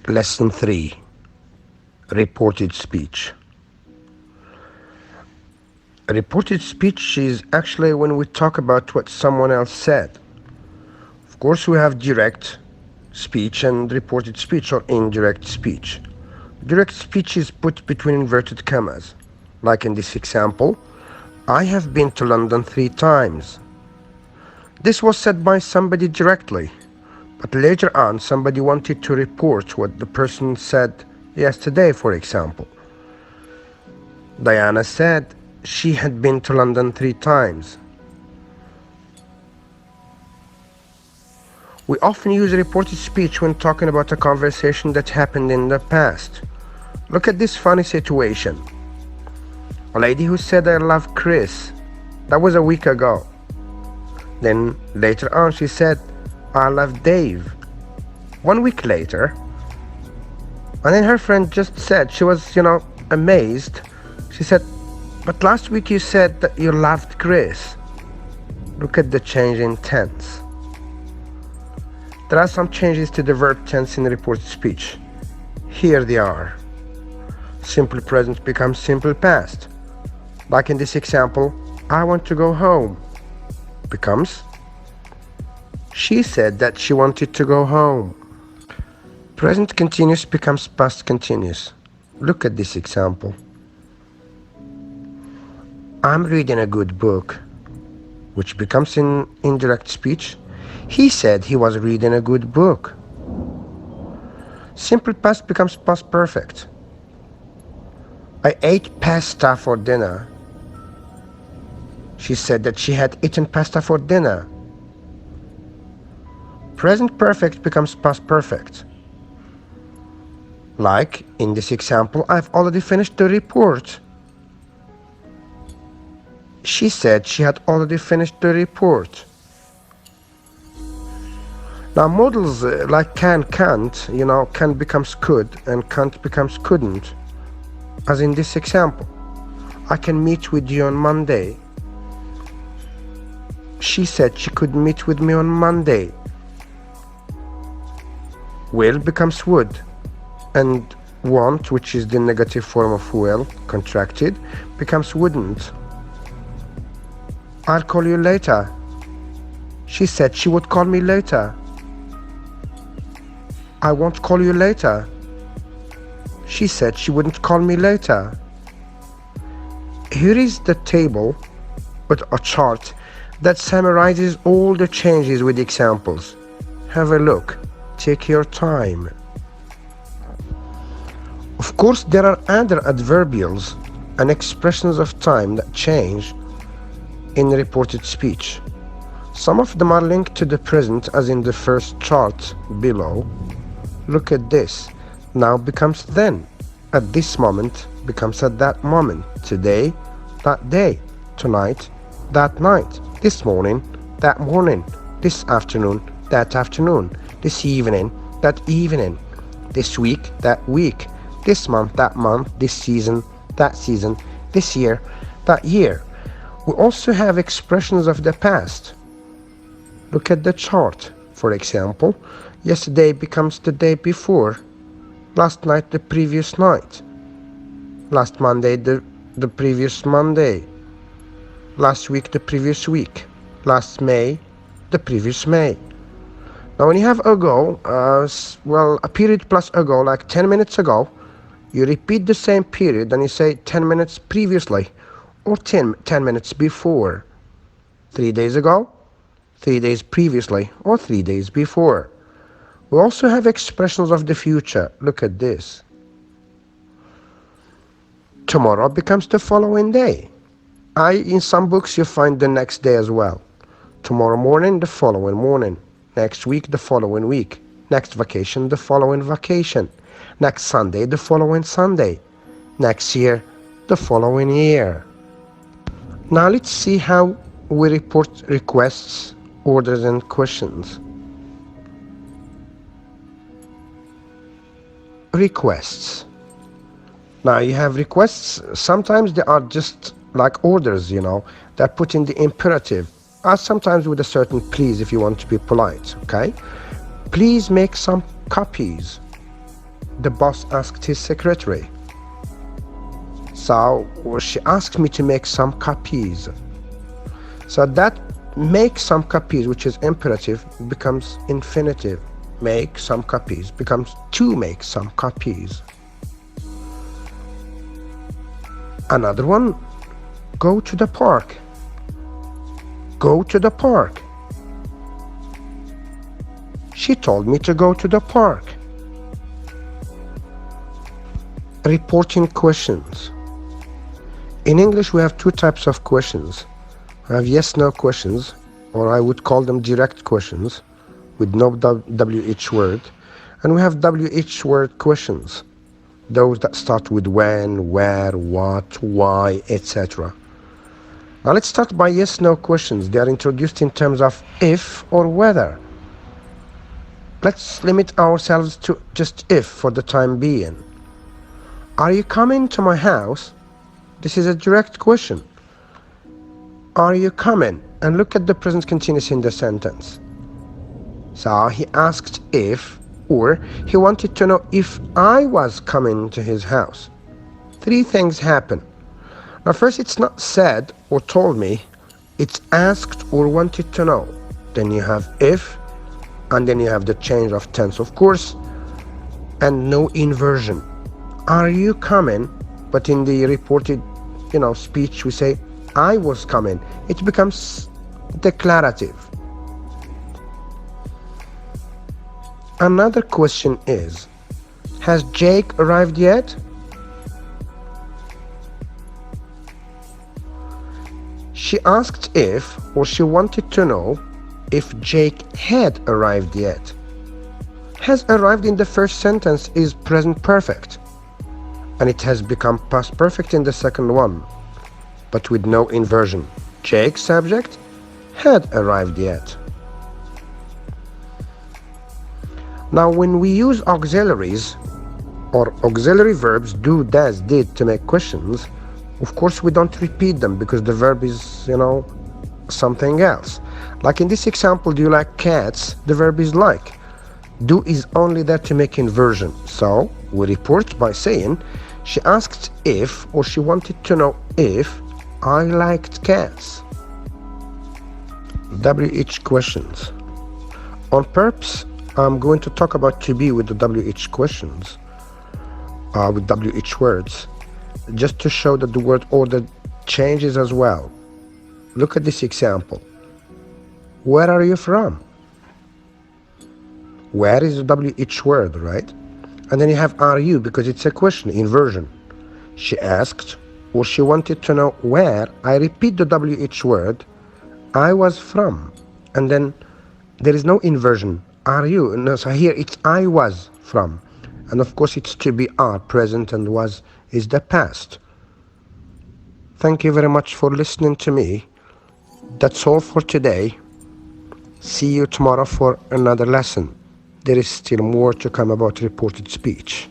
Lesson 3. Reported speech. Reported speech is actually when we talk about what someone else said. Of course, we have direct speech and reported speech or indirect speech. Direct speech is put between inverted commas. Like in this example, I have been to London 3 times. This was said by somebody directly, but later on somebody wanted to report what the person said yesterday, for example. Diana said she had been to London 3 times. We often use reported speech when talking about a conversation that happened in the past. Look at this funny situation. A lady who said I love Chris. That was a week ago. Then later on she said I love Dave. 1 week later. And then her friend just said, she was, amazed. She said, but last week you said that you loved Chris. Look at the change in tense. There are some changes to the verb tense in reported speech. Here they are. Simple present becomes simple past. Like in this example, I want to go home becomes she said that she wanted to go home. Present continuous becomes past continuous. Look at this example. I'm reading a good book, which becomes in indirect speech. He said he was reading a good book. Simple past becomes past perfect. I ate pasta for dinner. She said that she had eaten pasta for dinner. Present perfect becomes past perfect. Like in this example, I've already finished the report. She said she had already finished the report. Now modals like can, can't, can becomes could and can't becomes couldn't. As in this example, I can meet with you on Monday. She said she could meet with me on Monday. Will becomes would, and want, which is the negative form of will, contracted, becomes wouldn't. I'll call you later. She said she would call me later. I won't call you later. She said she wouldn't call me later. Here is the table with a chart that summarizes all the changes with examples. Have a look. Take your time. Of course, there are other adverbials and expressions of time that change in reported speech. Some of them are linked to the present, as in the first chart below. Look at this. Now becomes then. At this moment becomes at that moment. Today, that day. Tonight, that night. This morning, that morning. This afternoon, that afternoon. This evening, that evening. This week, that week. This month, that month. This season, that season. This year, that year. We also have expressions of the past. Look at the chart. For example, yesterday becomes the day before. Last night, the previous night. Last Monday, the previous Monday. Last week, the previous week. Last May, the previous May. Now when you have ago, a period plus ago, like 10 minutes ago, you repeat the same period and you say 10 minutes previously or 10 minutes before. 3 days ago, 3 days previously, or 3 days before. We also have expressions of the future. Look at this. Tomorrow becomes the following day. In some books you find the next day as well. Tomorrow morning, the following morning. Next week, the following week. Next vacation, the following vacation. Next Sunday, the following Sunday. Next year, the following year. Now let's see how we report requests, orders and questions. Requests. Now you have requests. Sometimes they are just like orders, they're put in the imperative, or sometimes with a certain please if you want to be polite, okay? Please make some copies. the boss asked his secretary. So she asked me to make some copies. So that make some copies, which is imperative, becomes infinitive. Make some copies becomes to make some copies. Another one, go to the park. Go to the park. She told me to go to the park. Reporting questions. In English, we have two types of questions. We have yes-no questions, or I would call them direct questions, with no WH word. And we have WH word questions, those that start with when, where, what, why, etc. Now let's start by yes-no questions. They are introduced in terms of if or whether. Let's limit ourselves to just if for the time being. Are you coming to my house? This is a direct question. Are you coming? And look at the present continuous in the sentence. So he asked if, or he wanted to know if I was coming to his house. Three things happen. Now first, it's not said or told me, it's asked or wanted to know. Then you have if, and then you have the change of tense, of course, and no inversion. Are you coming? But in the reported, speech, we say I was coming. It becomes declarative. Another question is, has Jake arrived yet? She asked if, or she wanted to know if Jake had arrived yet. Has arrived in the first sentence is present perfect, and it has become past perfect in the second one, but with no inversion. Jake's subject had arrived yet. Now when we use auxiliaries or auxiliary verbs, do, does, did, to make questions, of course we don't repeat them because the verb is, something else. Like in this example, do you like cats? The verb is like. Do is only there to make inversion. So we report by saying she asked if, or she wanted to know if I liked cats. WH questions. On purpose, I'm going to talk about to be with the WH questions, with WH words, just to show that the word order changes as well. Look at this example. Where are you from? Where is the WH word, right? And then you have are you, because it's a question, inversion. She asked, or she wanted to know where. I repeat the WH word, I was from. And then there is no inversion. Are you? No, so here it's I was from. And of course it's to be are, present, and was is the past. Thank you very much for listening to me. That's all for today. See you tomorrow for another lesson. There is still more to come about reported speech.